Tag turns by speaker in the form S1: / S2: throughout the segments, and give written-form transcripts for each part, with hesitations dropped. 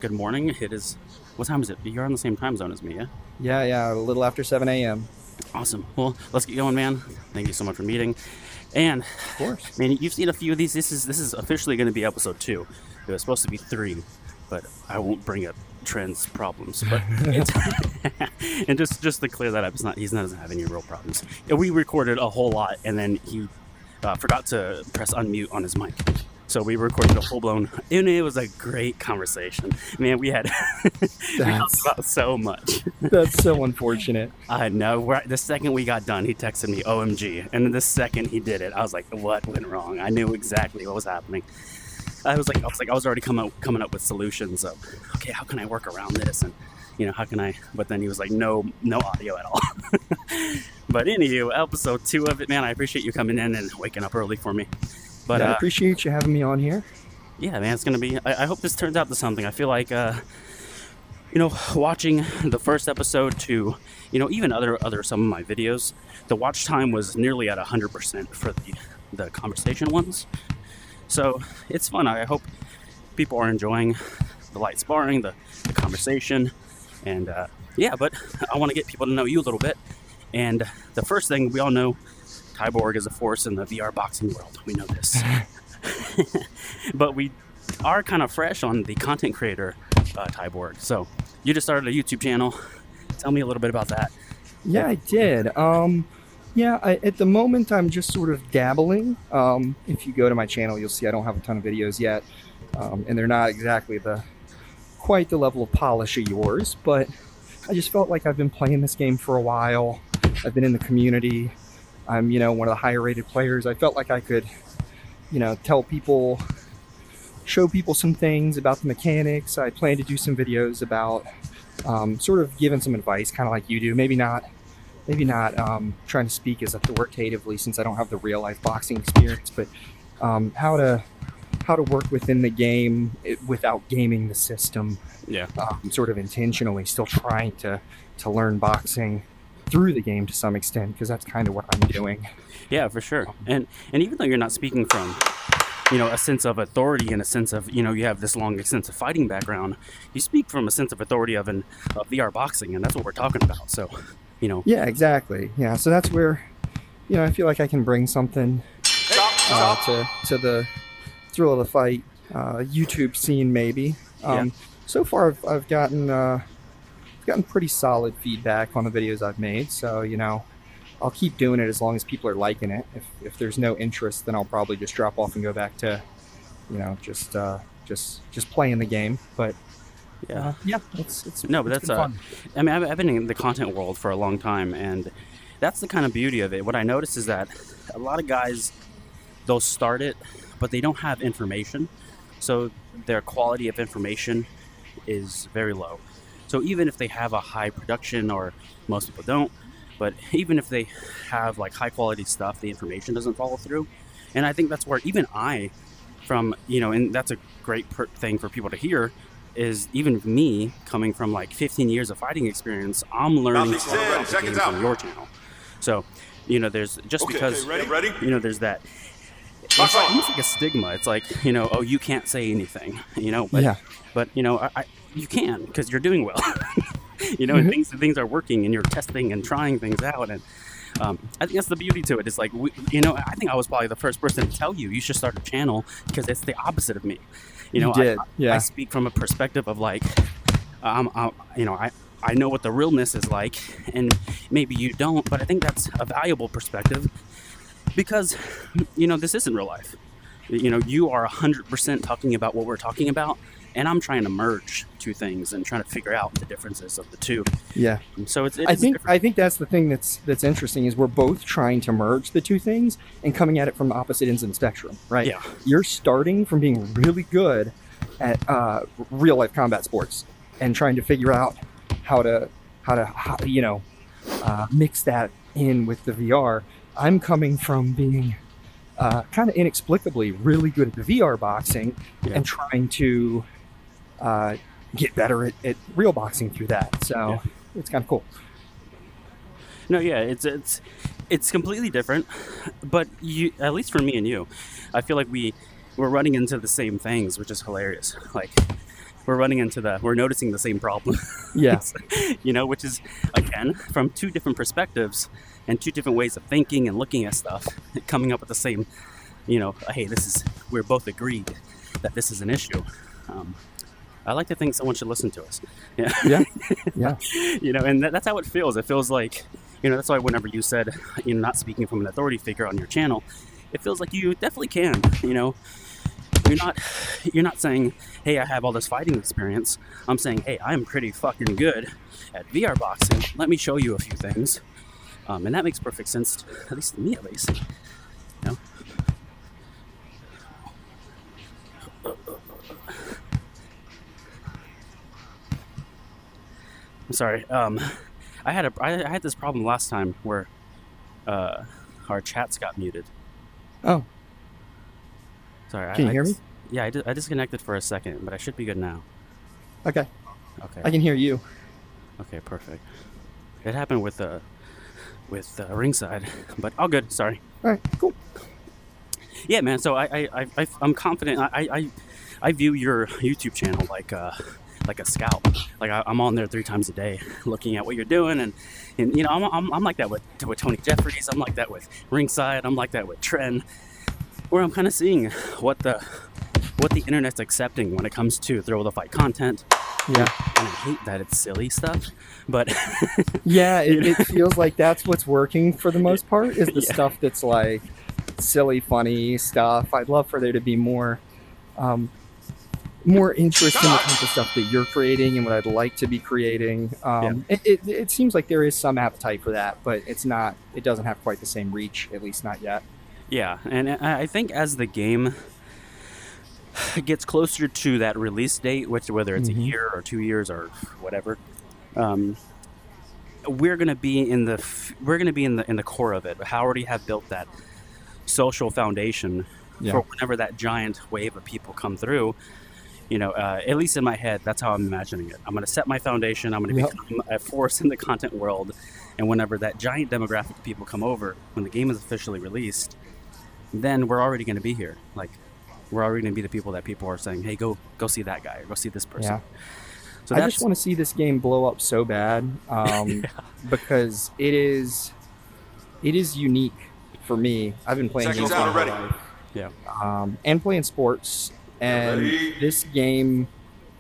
S1: Good morning. It is, what time is it? You're on the same time zone as me, yeah?
S2: Yeah, a little after 7 a.m.
S1: Awesome. Well, let's get going, man. Thank you so much for meeting. And,
S2: Of course.
S1: man, you've seen a few of these. This is officially going to be episode 2. It was supposed to be 3, but I won't bring up Trent's problems. But it's and just to clear that up, he doesn't have any real problems. Yeah, we recorded a whole lot, and then he forgot to press unmute on his mic. So we recorded a full-blown, and it was a great conversation. Man, we talked about so much.
S2: That's so unfortunate.
S1: I know. The second we got done, he texted me, OMG. And then the second he did it, I was like, what went wrong? I knew exactly what was happening. I was already coming up with solutions of, okay, how can I work around this? And, how can I? But then he was like, no audio at all. But anywho, episode 2 of it, man, I appreciate you coming in and waking up early for me. But
S2: I appreciate you having me on here.
S1: Yeah, man, it's going to be, I hope this turns out to something. I feel like, watching the first episode to, even other some of my videos, the watch time was nearly at 100% for the conversation ones. So it's fun. I hope people are enjoying the light sparring, the conversation. And but I want to get people to know you a little bit. And the first thing, we all know Tyborg is a force in the VR boxing world. We know this. But we are kind of fresh on the content creator Tyborg. So you just started a YouTube channel. Tell me a little bit about that.
S2: Yeah, I did. At the moment, I'm just sort of dabbling. If you go to my channel, you'll see I don't have a ton of videos yet. And they're not exactly quite the level of polish of yours. But I just felt like I've been playing this game for a while. I've been in the community. I'm, one of the higher rated players. I felt like I could, show people some things about the mechanics. I plan to do some videos about sort of giving some advice, kind of like you do. Maybe not trying to speak as authoritatively since I don't have the real life boxing experience, but how to work within the game without gaming the system.
S1: Yeah.
S2: Sort of intentionally still trying to learn boxing through the game to some extent, because that's kind of what I'm doing.
S1: Yeah, for sure. And even though you're not speaking from, a sense of authority and a sense of, you have this long extensive fighting background, you speak from a sense of authority of VR boxing, and that's what we're talking about. So,
S2: Yeah, exactly. Yeah, so that's where, I feel like I can bring something to the thrill of the fight YouTube scene, maybe. So far, I've gotten pretty solid feedback on the videos I've made, so I'll keep doing it as long as people are liking it. If there's no interest, then I'll probably just drop off and go back to just playing the game. But it's
S1: fun. I mean, I've been in the content world for a long time, and that's the kind of beauty of it. What I noticed is that a lot of guys, they'll start it, but they don't have information, so their quality of information is very low. So even if they have a high production, or most people don't, but even if they have like high quality stuff, the information doesn't follow through. And I think that's where even and that's a great thing for people to hear, is even me coming from like 15 years of fighting experience, I'm learning about the game from your channel. So, there's just because, there's that. It's almost like a stigma. It's like, oh, you can't say anything, but you can, because you're doing well, and things are working, and you're testing and trying things out. And I think that's the beauty to it. It's like, I think I was probably the first person to tell you should start a channel, because it's the opposite of me. I speak from a perspective of like, I know what the realness is like, and maybe you don't, but I think that's a valuable perspective, because, this isn't real life. You are 100% talking about what we're talking about, and I'm trying to merge two things and trying to figure out the differences of the two.
S2: Yeah.
S1: So
S2: I think that's the thing that's interesting, is we're both trying to merge the two things and coming at it from opposite ends of the spectrum, right?
S1: Yeah.
S2: You're starting from being really good at real life combat sports and trying to figure out how to mix that in with the VR. I'm coming from being kind of inexplicably really good at the VR boxing and trying to get better at real boxing through that. So it's kind of cool.
S1: No, yeah, it's completely different, but at least for me and you, I feel like we're running into the same things, which is hilarious. Like, we're noticing the same problem.
S2: Yeah.
S1: Which is, again, from two different perspectives and two different ways of thinking and looking at stuff, coming up with the same, hey, we're both agreed that this is an issue. I like to think someone should listen to us.
S2: Yeah.
S1: And that's how it feels. It feels like, that's why whenever you said, not speaking from an authority figure on your channel, it feels like you definitely can, You're not saying, hey, I have all this fighting experience. I'm saying, hey, I'm pretty fucking good at VR boxing. Let me show you a few things. And that makes perfect sense, at least to me, at least. I'm sorry. I had this problem last time where our chats got muted.
S2: Oh.
S1: Sorry.
S2: Can you hear me?
S1: Yeah, I disconnected for a second, but I should be good now.
S2: Okay.
S1: Okay.
S2: I can hear you.
S1: Okay, perfect. It happened with ringside, but all good. Sorry.
S2: All right. Cool.
S1: Yeah, man. So I'm confident. I view your YouTube channel like a scout. Like I'm on there 3 times a day, looking at what you're doing, and I'm like that with Tony Jeffries. I'm like that with ringside. I'm like that with Tren, where I'm kind of seeing what the internet's accepting when it comes to thrill of the fight content.
S2: Yeah.
S1: And I hate that it's silly stuff, but
S2: yeah, it feels like that's what's working for the most part is the stuff that's like silly, funny stuff. I'd love for there to be more interest in the kinds of stuff that you're creating and what I'd like to be creating. It seems like there is some appetite for that, but it doesn't have quite the same reach, at least not yet.
S1: Yeah, and I think as the game gets closer to that release date, whether it's a year or 2 years or whatever, we're gonna be in the core of it. I already have built that social foundation for whenever that giant wave of people come through. At least in my head, that's how I'm imagining it. I'm going to set my foundation. I'm going to become a force in the content world. And whenever that giant demographic of people come over, when the game is officially released, then we're already going to be here. Like, we're already going to be the people that people are saying, hey, go see that guy or go see this person.
S2: Yeah.
S1: So
S2: I just want to see this game blow up so bad because it is unique for me. I've been playing games all my life.
S1: Yeah.
S2: And playing sports. And this game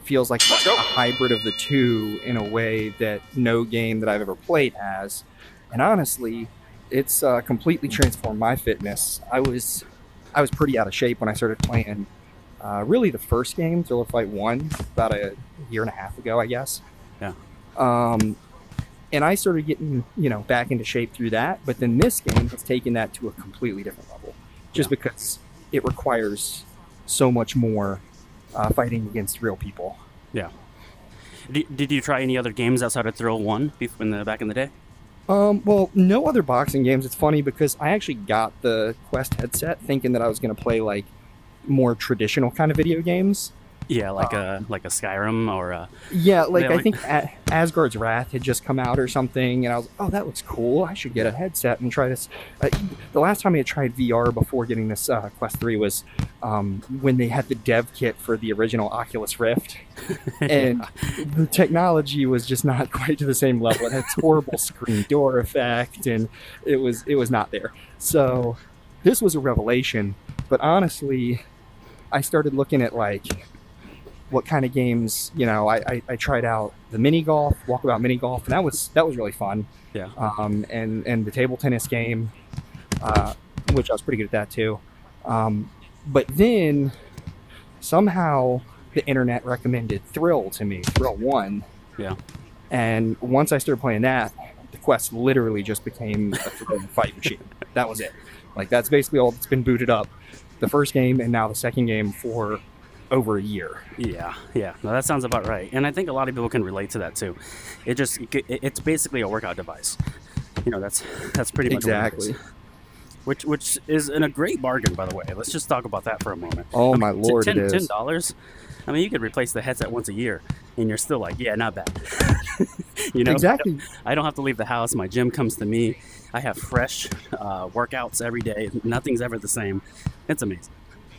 S2: feels like a hybrid of the two in a way that no game that I've ever played has. And honestly, it's completely transformed my fitness. I was pretty out of shape when I started playing really the first game, Thrill of Fight 1, about a year and a half ago, I guess.
S1: Yeah.
S2: And I started getting, back into shape through that. But then this game has taken that to a completely different level. Just because it requires so much more fighting against real people.
S1: Yeah. Did you try any other games outside of Thrill 1 back in the day?
S2: Well, no other boxing games. It's funny because I actually got the Quest headset thinking that I was going to play like more traditional kind of video games.
S1: Yeah, like a Skyrim or a...
S2: Yeah, I think Asgard's Wrath had just come out or something, and I was like, oh, that looks cool. I should get a headset and try this. The last time I had tried VR before getting this Quest 3 was when they had the dev kit for the original Oculus Rift, and the technology was just not quite to the same level. It had this horrible screen door effect, and it was not there. So this was a revelation, but honestly, I started looking at what kind of games, I tried out the mini golf, Walkabout mini golf, and that was really fun.
S1: Yeah.
S2: And the table tennis game, which I was pretty good at that too. But then somehow the internet recommended Thrill to me, Thrill 1.
S1: Yeah.
S2: And once I started playing that, the Quest literally just became a thrill fight machine. That was it. That's basically all that's been booted up. The first game and now the second game for over a year.
S1: Yeah. No, that sounds about right. And I think a lot of people can relate to that too. It's basically a workout device. That's pretty much
S2: exactly.
S1: Which is a great bargain, by the way. Let's just talk about that for a moment.
S2: Oh my lord, it is
S1: $10. I mean, you could replace the headset once a year, and you're still like, yeah, not bad.
S2: Exactly.
S1: I don't have to leave the house. My gym comes to me. I have fresh workouts every day. Nothing's ever the same. It's amazing.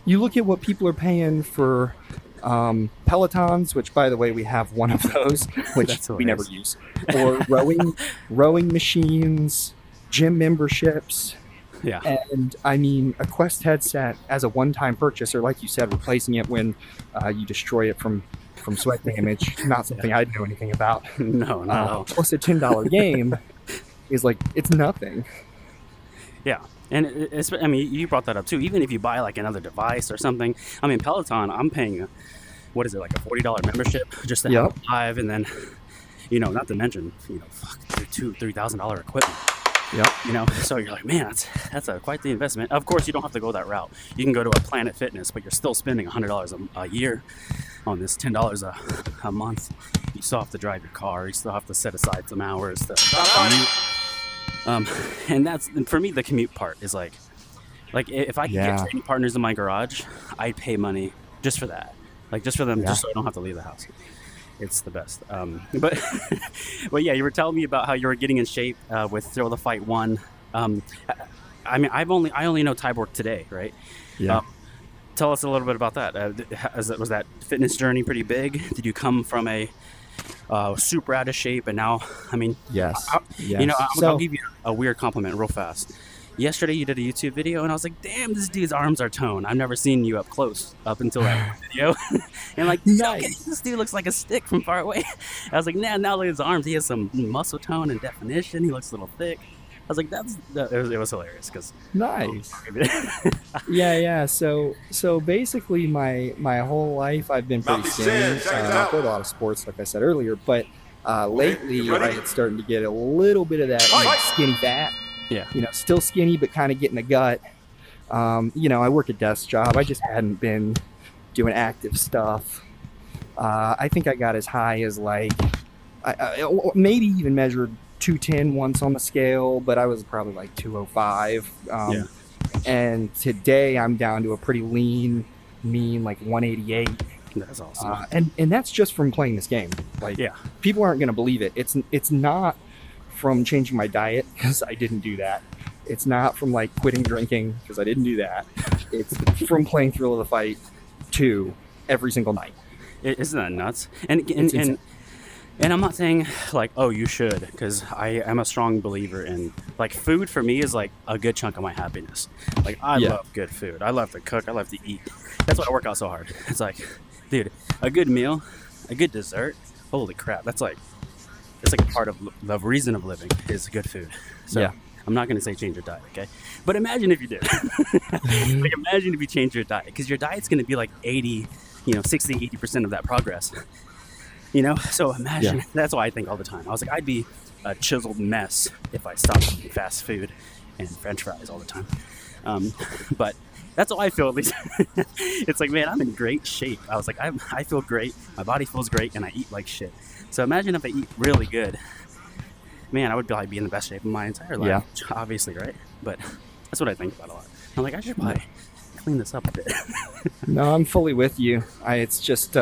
S2: You look at what people are paying for Pelotons, which by the way we have one of those, which we never use, or rowing machines, gym memberships.
S1: Yeah.
S2: And I mean, a Quest headset as a one-time purchase, or like you said, replacing it when you destroy it from sweat damage, not something I'd know anything about.
S1: No.
S2: Plus a $10 game is like, it's nothing.
S1: Yeah. And I mean, you brought that up too. Even if you buy like another device or something, I mean, Peloton, I'm paying, what is it, like a $40 membership just to have live, and then, not to mention, $2,000-$3,000 equipment.
S2: Yep.
S1: So you're like, man, that's quite the investment. Of course, you don't have to go that route. You can go to a Planet Fitness, but you're still spending $100 a year on this $10 a month. You still have to drive your car. You still have to set aside some hours to commute. And that's, for me, the commute part is like if I could get training partners in my garage, I'd pay money just for that, like just for them, just so I don't have to leave the house. It's the best. But yeah, you were telling me about how you were getting in shape with Thrill the Fight 1. I mean, I only know Tyborg today, right?
S2: Yeah.
S1: Tell us a little bit about that. Was that fitness journey pretty big? Did you come from a super out of shape, and now, I mean,
S2: yes.
S1: I'll give you a weird compliment real fast. Yesterday you did a YouTube video, and I was like, damn, this dude's arms are toned. I've never seen you up close up until that video. And like, nice. Okay, this dude looks like a stick from far away. I was like, nah, now look at his arms. He has some muscle tone and definition. He looks a little thick. I was like, it was hilarious because
S2: nice. Yeah. So basically, my whole life I've been pretty skinny. I played a lot of sports, like I said earlier, but lately I had starting to get a little bit of that skinny fat.
S1: Yeah.
S2: Still skinny, but kind of getting a gut. I work a desk job. I just hadn't been doing active stuff. I think I got as high as like, maybe even measured 210 once on the scale, but I was probably like 205. And today I'm down to a pretty lean, mean, like 188.
S1: That's awesome.
S2: And that's just from playing this game. Like, people aren't going to believe it. It's not from changing my diet, because I didn't do that. It's not from like quitting drinking, because I didn't do that. It's from playing Thrill of the Fight 2 every single night.
S1: Isn't that nuts? And I'm not saying like, oh, you should, because I am a strong believer in, like, food for me is like a good chunk of my happiness. Like, I love good food. I love to cook. I love to eat. That's why I work out so hard. It's like, dude, a good meal, a good dessert, holy crap, that's like, it's like a part of the reason of living is good food. So I'm not going to say change your diet, okay? But imagine if you did. Like, imagine if you change your diet, because your diet's going to be like 60, 80% of that progress. So imagine, that's why I think all the time. I was like, I'd be a chiseled mess if I stopped eating fast food and French fries all the time. But that's how I feel, at least. It's like, man, I'm in great shape. I was like, I feel great. My body feels great, and I eat like shit. So imagine if I eat really good. Man, I would probably be in the best shape of my entire life. Yeah. Obviously, right? But that's what I think about a lot. I'm like, I should probably clean this up a bit.
S2: No, I'm fully with you. It's just...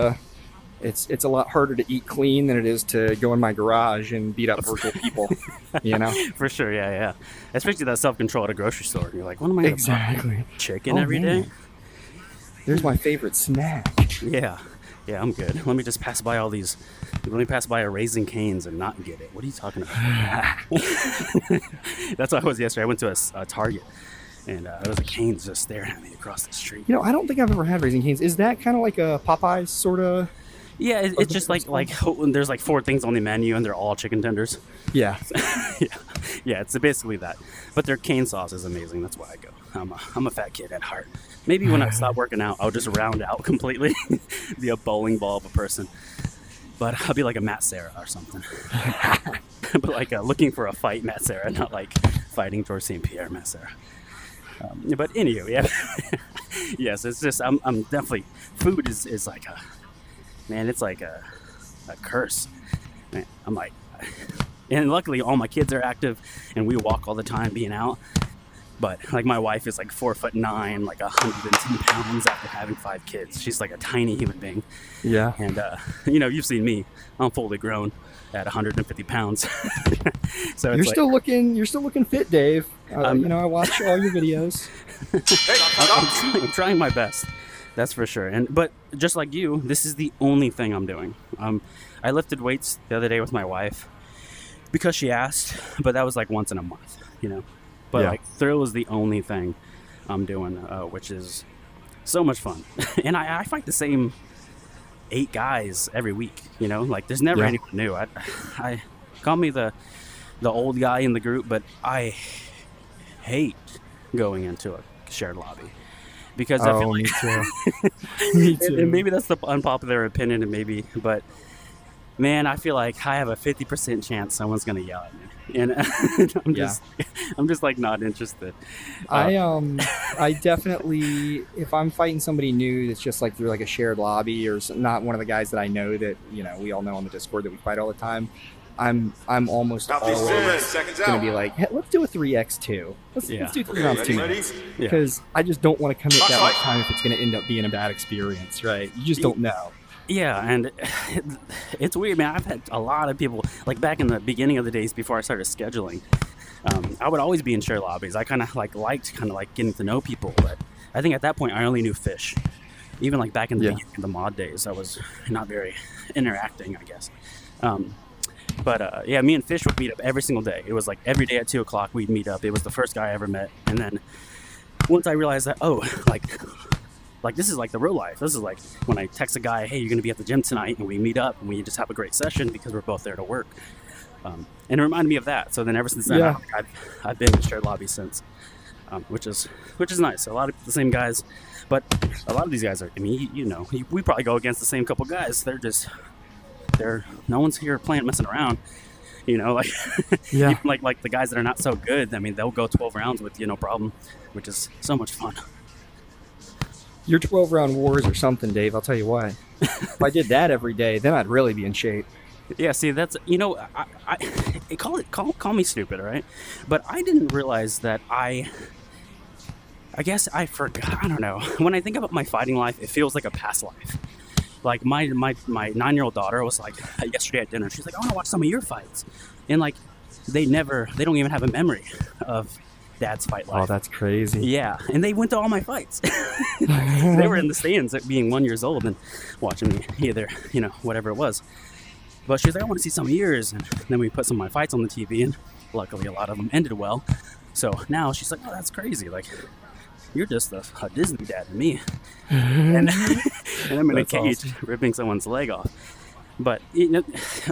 S2: It's a lot harder to eat clean than it is to go in my garage and beat up virtual people,
S1: For sure, yeah. Especially that self-control at a grocery store. You're like, what am I going to buy? Chicken every day?
S2: There's my favorite snack.
S1: Yeah, I'm good. Let me just pass by a Raising Cane's and not get it. What are you talking about? That's what I was yesterday. I went to a Target. And there was a Cane's just staring at me across the street.
S2: I don't think I've ever had Raising Cane's. Is that kind of like a Popeyes sort of...
S1: Yeah, it's just like there's like 4 things on the menu, and they're all chicken tenders.
S2: Yeah.
S1: Yeah, it's basically that. But their cane sauce is amazing. That's why I go. I'm a fat kid at heart. Maybe when I stop working out, I'll just round out completely, be a bowling ball of a person. But I'll be like a Matt Serra or something. But like looking for a fight Matt Serra, not like fighting George St. Pierre Matt Serra. But anyway, yes, it's just I'm definitely, food is like a... Man, it's like a curse. Man, I'm like, and luckily all my kids are active, and we walk all the time being out. But like, my wife is like 4'9", like 110 pounds after having 5 kids. She's like a tiny human being.
S2: Yeah.
S1: And you've seen me. I'm fully grown at 150 pounds. So
S2: you're still looking fit, Dave. I watch all your videos.
S1: I'm trying my best. That's for sure. But just like you, this is the only thing I'm doing. I lifted weights the other day with my wife because she asked, but that was like once in a month, you know. But
S2: Yeah.
S1: like thrill is the only thing I'm doing, which is so much fun. And I fight the same 8 guys every week, you know. Like there's never
S2: Yeah.
S1: anyone new. I call me the old guy in the group, but I hate going into a shared lobby because I feel
S2: Oh, me
S1: like
S2: too. Me too.
S1: and maybe that's the unpopular opinion, and maybe, but man, I feel like I have a 50% chance someone's gonna yell at me, and
S2: Yeah.
S1: I'm just like not interested.
S2: I definitely, if I'm fighting somebody new that's just like through like a shared lobby or not one of the guys that I know that, you know, we all know on the Discord that we fight all the time, I'm almost always going to be like, hey, let's do a 3x2. Let's do 3 rounds 2 minutes. Because I just don't want to commit that much time if it's going to end up being a bad experience, right? You just don't know.
S1: Yeah, and it's weird, man. I've had a lot of people, like back in the beginning of the days before I started scheduling, I would always be in share lobbies. I kind of liked getting to know people, but I think at that point I only knew Fish. Even like back in the beginning of the mod days, I was not very interacting, I guess. But yeah, me and Fish would meet up every single day. It was like every day at 2 o'clock we'd meet up. It was the first guy I ever met. And then once I realized that, oh, like this is like the real life. This is like when I text a guy, hey, you're going to be at the gym tonight, and we meet up and we just have a great session because we're both there to work. And it reminded me of that. So then ever since then, I've been in shared lobbies since, which is nice. A lot of the same guys, but a lot of these guys are, I mean, you know, we probably go against the same couple guys. No one's here playing messing around, you know, like
S2: Yeah.
S1: even like the guys that are not so good. I mean, they'll go 12 rounds with you, no problem, which is so much fun.
S2: Your 12-round wars or something, Dave, I'll tell you what. If I did that every day, then I'd really be in shape.
S1: Yeah, see, that's, you know, I call me stupid, all right? But I didn't realize that I guess I forgot. I don't know. When I think about my fighting life, it feels like a past life. Like my 9-year-old daughter was like yesterday at dinner. She's like, I want to watch some of your fights, and like they don't even have a memory of Dad's fight life.
S2: Oh, that's crazy.
S1: Yeah, and they went to all my fights. They were in the stands at being 1 year old and watching me either, you know, whatever it was. But she's like, I want to see some of yours, and then we put some of my fights on the TV, and luckily a lot of them ended well. So now she's like, oh, that's crazy. Like, you're just a Disney dad to me. And I'm in a cage ripping someone's leg off. But you know,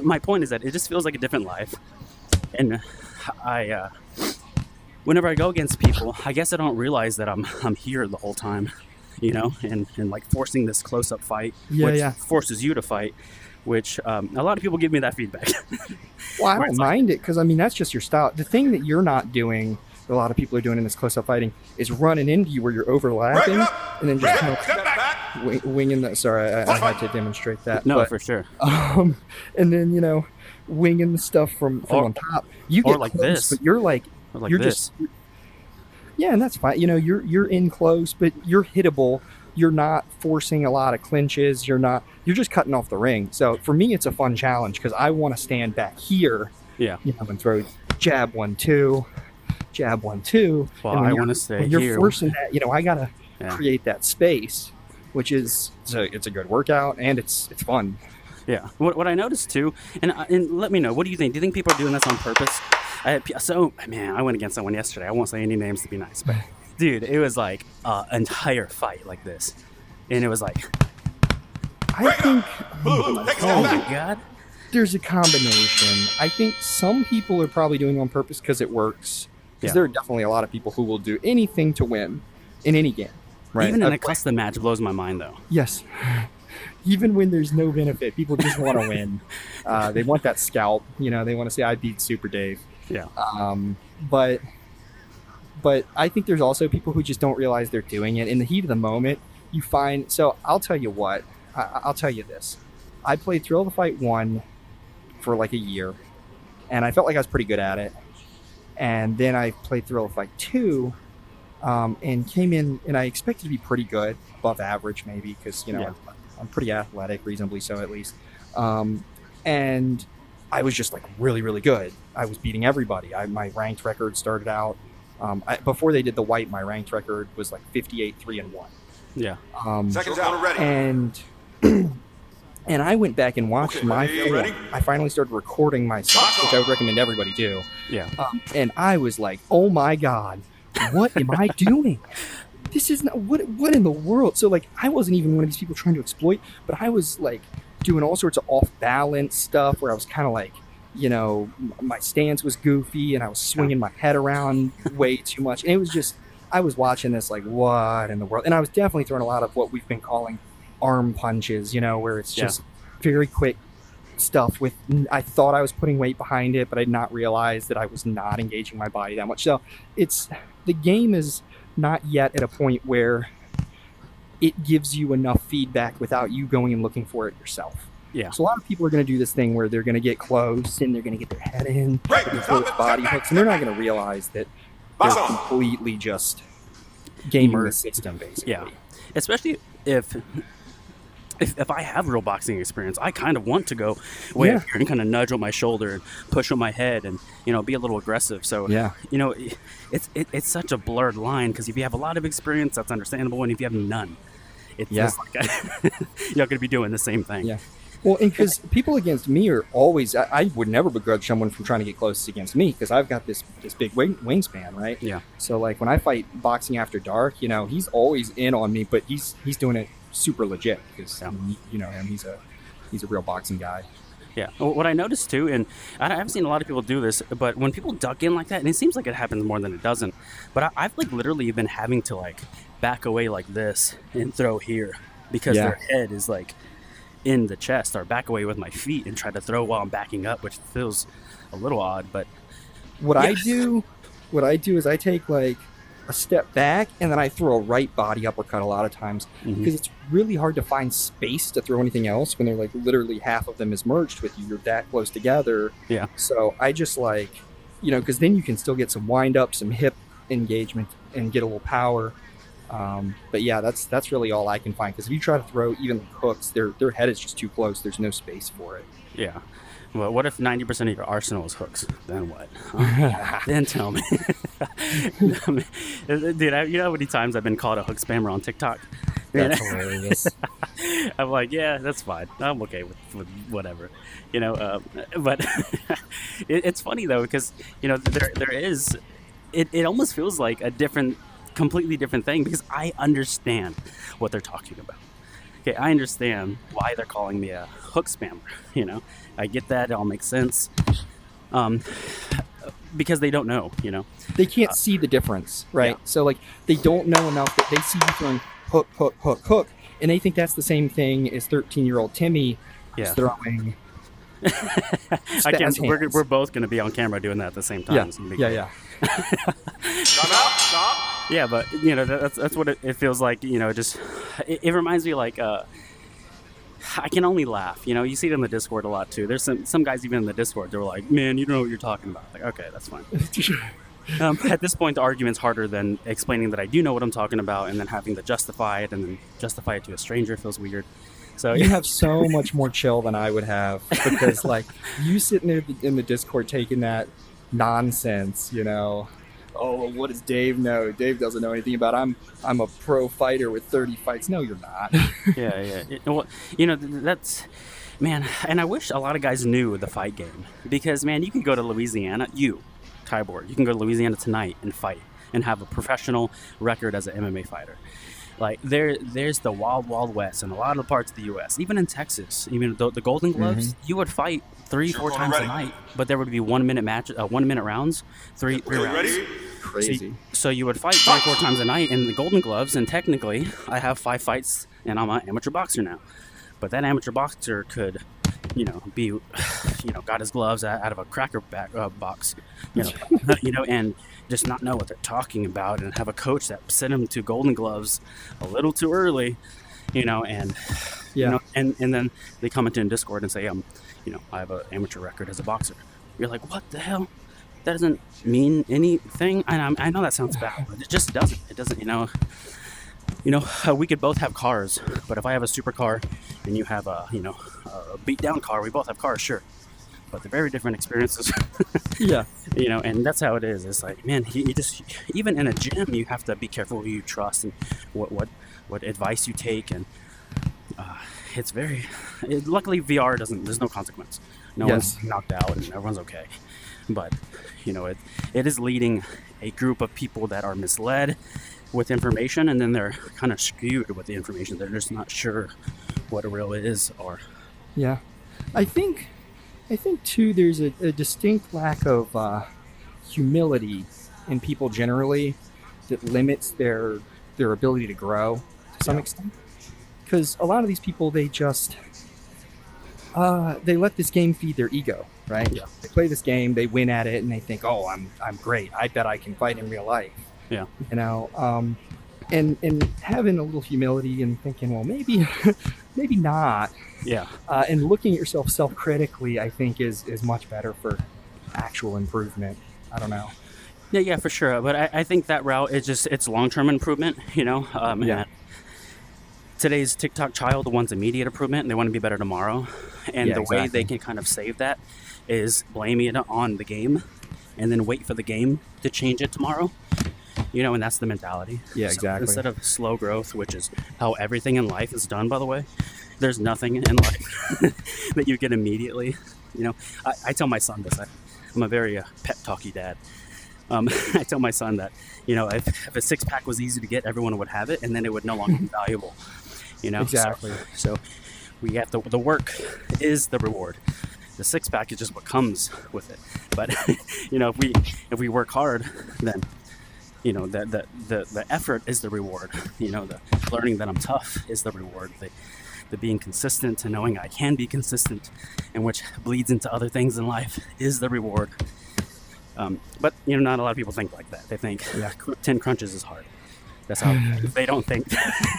S1: my point is that it just feels like a different life. And whenever I go against people, I guess I don't realize that I'm here the whole time, you know, and like forcing this close-up fight, which forces you to fight, which a lot of people give me that feedback.
S2: Well, I don't mind it because, I mean, that's just your style. The thing that you're not doing, that a lot of people are doing in this close-up fighting, is running into you where you're overlapping and then just kind of winging the... Sorry, I had to demonstrate that.
S1: No, but, for sure.
S2: And then, you know, winging the stuff from on top. You get
S1: like
S2: close,
S1: this.
S2: but you're like...
S1: Like
S2: you're
S1: this.
S2: just... Yeah, and that's fine. You know, you're in close, but you're hittable. You're not forcing a lot of clinches. You're just cutting off the ring. So for me, it's a fun challenge because I want to stand back here.
S1: Yeah.
S2: You know, and throw jab 1-2, jab 1-2.
S1: Well, I want to stay
S2: when you're
S1: here.
S2: forcing that, you know, I gotta create that space, which is it's a good workout and it's fun.
S1: Yeah. What I noticed too, and let me know, what do you think? Do you think people are doing this on purpose? I went against someone yesterday. I won't say any names to be nice, but dude, it was like an entire fight like this, and it was like,
S2: I think,
S1: oh my god,
S2: there's a combination. I think some people are probably doing it on purpose because it works. Because there are definitely a lot of people who will do anything to win in any game. Right?
S1: Even in a custom match blows my mind though.
S2: Yes. Even when there's no benefit, people just want to win. They want that scalp. You know, they want to say, I beat Super Dave.
S1: Yeah.
S2: But I think there's also people who just don't realize they're doing it. In the heat of the moment, you find... So I'll tell you what. I'll tell you this. I played Thrill of the Fight 1 for like a year, and I felt like I was pretty good at it. And then I played Thrill of the Fight 2, and came in, and I expected to be pretty good, above average maybe, because, you know, I'm pretty athletic, reasonably so at least. And I was just like really, really good. I was beating everybody. My ranked record started out... before they did the white, my ranked record was like 58-3-1.
S1: Yeah.
S3: Seconds out. Ready.
S2: And and I went back and watched my form. I finally started recording myself, which I would recommend everybody do.
S1: Yeah.
S2: And I was like, oh my God, what am I doing? This is not, what in the world? So like, I wasn't even one of these people trying to exploit, but I was like doing all sorts of off balance stuff where I was kind of like, you know, my stance was goofy and I was swinging my head around way too much. And it was just, I was watching this like, what in the world? And I was definitely throwing a lot of what we've been calling arm punches, you know, where it's just very quick stuff with, I thought I was putting weight behind it, but I did not realize that I was not engaging my body that much. So the game is not yet at a point where it gives you enough feedback without you going and looking for it yourself.
S1: Yeah.
S2: So a lot of people are going to do this thing where they're going to get close and they're going to get their head in, those body hooks, and they're not going to realize that they're completely just gaming the system, basically.
S1: Yeah. Especially if I have real boxing experience, I kind of want to go way up here and kind of nudge on my shoulder and push on my head and, you know, be a little aggressive. So, you know, it's such a blurred line because if you have a lot of experience, that's understandable. And if you have none, it's just like you're not going to be doing the same thing.
S2: Yeah. Well, and because people against me are always, I would never begrudge someone from trying to get close against me because I've got this big wingspan, right?
S1: Yeah. So
S2: like when I fight Boxing After Dark, you know, he's always in on me, but he's doing it super legit because you know him, he's a real boxing guy.
S1: Yeah. What I noticed too, and I've seen a lot of people do this, but when people duck in like that, and it seems like it happens more than it doesn't, but I've like literally been having to like back away like this and throw here because their head is like in the chest, or back away with my feet and try to throw while I'm backing up, which feels a little odd. But
S2: what I do is I take like a step back and then I throw a right body uppercut a lot of times because it's really hard to find space to throw anything else when they're like literally half of them is merged with you. You're that close together. Yeah. So I just like, you know, because then you can still get some wind up, some hip engagement, and get a little power. But yeah, that's really all I can find because if you try to throw even hooks, their head is just too close. There's no space for it.
S1: Yeah. Well, what if 90% of your arsenal is hooks? Then what? Then tell me. Dude, you know how many times I've been called a hook spammer on TikTok?
S2: That's hilarious.
S1: I'm like, yeah, that's fine. I'm okay with whatever, you know. But it's funny though because you know there is, it almost feels like a completely different thing because I understand what they're talking about. Okay, I understand why they're calling me a hook spammer. You know, I get that; it all makes sense. Because they don't know, you know,
S2: they can't see the difference, right? Yeah. So like they don't know enough that they see you throwing hook, hook, hook, hook, and they think that's the same thing as 13-year-old Timmy throwing.
S1: I can't. We're both going to be on camera doing that at the same time.
S2: Yeah.
S3: Stop.
S1: Yeah, but you know that's what it feels like. You know, just it reminds me like I can only laugh. You know, you see it in the Discord a lot too. There's some guys even in the Discord. They're like, "Man, you don't know what you're talking about." Like, okay, that's fine. At this point, the argument's harder than explaining that I do know what I'm talking about, and then having to justify it, and then justify it to a stranger feels weird. So
S2: you have so much more chill than I would have because, like, you sitting there in the Discord taking that nonsense, you know. Oh, what does Dave know? Dave doesn't know anything about I'm a pro fighter with 30 fights. No, you're not.
S1: Yeah. Well, you know, that's, man, and I wish a lot of guys knew the fight game because, man, you can go to Louisiana, Tyborg, you can go to Louisiana tonight and fight and have a professional record as an MMA fighter. Like, there's the wild, wild west in a lot of parts of the U.S., even in Texas, even the Golden Gloves, you would fight 3-4 times a night, but there would be 1 minute match, 1 minute rounds, three rounds.
S3: Ready?
S2: Crazy.
S1: So you would fight 3-4 times a night in the Golden Gloves, and technically, I have 5 fights, and I'm an amateur boxer now. But that amateur boxer could, you know, be, you know, got his gloves out of a cracker box, you know, and just not know what they're talking about, and have a coach that sent him to Golden Gloves a little too early, you know, and you know, and then they comment in Discord and say, you know, I have an amateur record as a boxer. You're like, what the hell? That doesn't mean anything. And I know that sounds bad, but it just doesn't. It doesn't, you know. We could both have cars, but if I have a supercar and you have a beat down car, we both have cars, sure. but they're very different experiences.
S2: Yeah.
S1: You know, and that's how it is. It's like, man, you just, even in a gym, you have to be careful who you trust and what advice you take. And it's very, luckily VR doesn't, there's no consequence. No
S2: Yes.
S1: one's knocked out and everyone's okay. But, you know, it is leading a group of people that are misled with information, and then they're kind of skewed with the information. They're just not sure what it really is. Or
S2: Yeah. I think too, there's a distinct lack of humility in people generally that limits their ability to grow to some extent. Because a lot of these people, they just they let this game feed their ego, right?
S1: Yeah.
S2: They play this game, they win at it, and they think, "Oh, I'm great. I bet I can fight in real life."
S1: Yeah.
S2: You know, and having a little humility and thinking, well, maybe maybe not.
S1: Yeah.
S2: And looking at yourself self-critically, I think is much better for actual improvement. I don't know.
S1: Yeah, for sure. But I think that route is just, it's long-term improvement, you know?
S2: Yeah.
S1: And today's TikTok child wants immediate improvement and they want to be better tomorrow. And
S2: Yeah,
S1: the way they
S2: exactly.
S1: can kind of save that is blaming it on the game and then wait for the game to change it tomorrow. You know, and that's the mentality.
S2: Yeah,
S1: So
S2: exactly.
S1: instead of slow growth, which is how everything in life is done, by the way, there's nothing in life that you get immediately. You know, I tell my son this. I'm a very pep talky dad. I tell my son that, you know, if a six-pack was easy to get, everyone would have it, and then it would no longer be valuable. You know,
S2: Exactly.
S1: So we have the work is the reward. The six-pack is just what comes with it. But you know, if we work hard, then, you know, the effort is the reward. You know, the learning that I'm tough is the reward. The being consistent and knowing I can be consistent, and which bleeds into other things in life, is the reward. But, you know, not a lot of people think like that. They think 10 crunches is hard. That's how they don't think.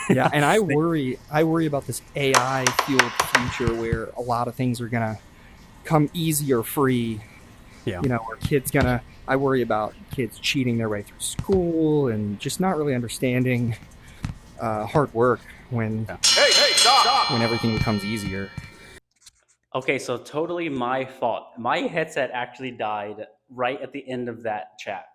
S2: Yeah, and I worry about this AI fueled future where a lot of things are gonna come easy or free.
S1: Yeah.
S2: You know, where I worry about kids cheating their way through school and just not really understanding hard work when when everything becomes easier.
S1: Okay, so totally my fault. My headset actually died right at the end of that chat.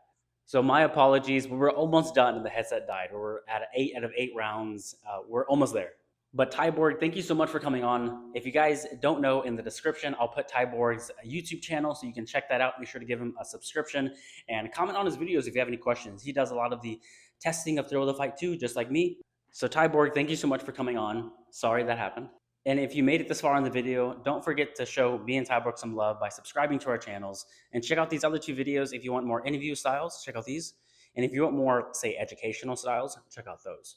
S1: So my apologies. We were almost done and the headset died. We're at 8 out of 8 rounds. We're almost there. But Tyborg, thank you so much for coming on. If you guys don't know, in the description, I'll put Tyborg's YouTube channel so you can check that out. Be sure to give him a subscription and comment on his videos if you have any questions. He does a lot of the testing of Thrill of the Fight too, just like me. So Tyborg, thank you so much for coming on. Sorry that happened. And if you made it this far in the video, don't forget to show me and Tyborg some love by subscribing to our channels, and check out these other 2 videos. If you want more interview styles, check out these. And if you want more, say, educational styles, check out those.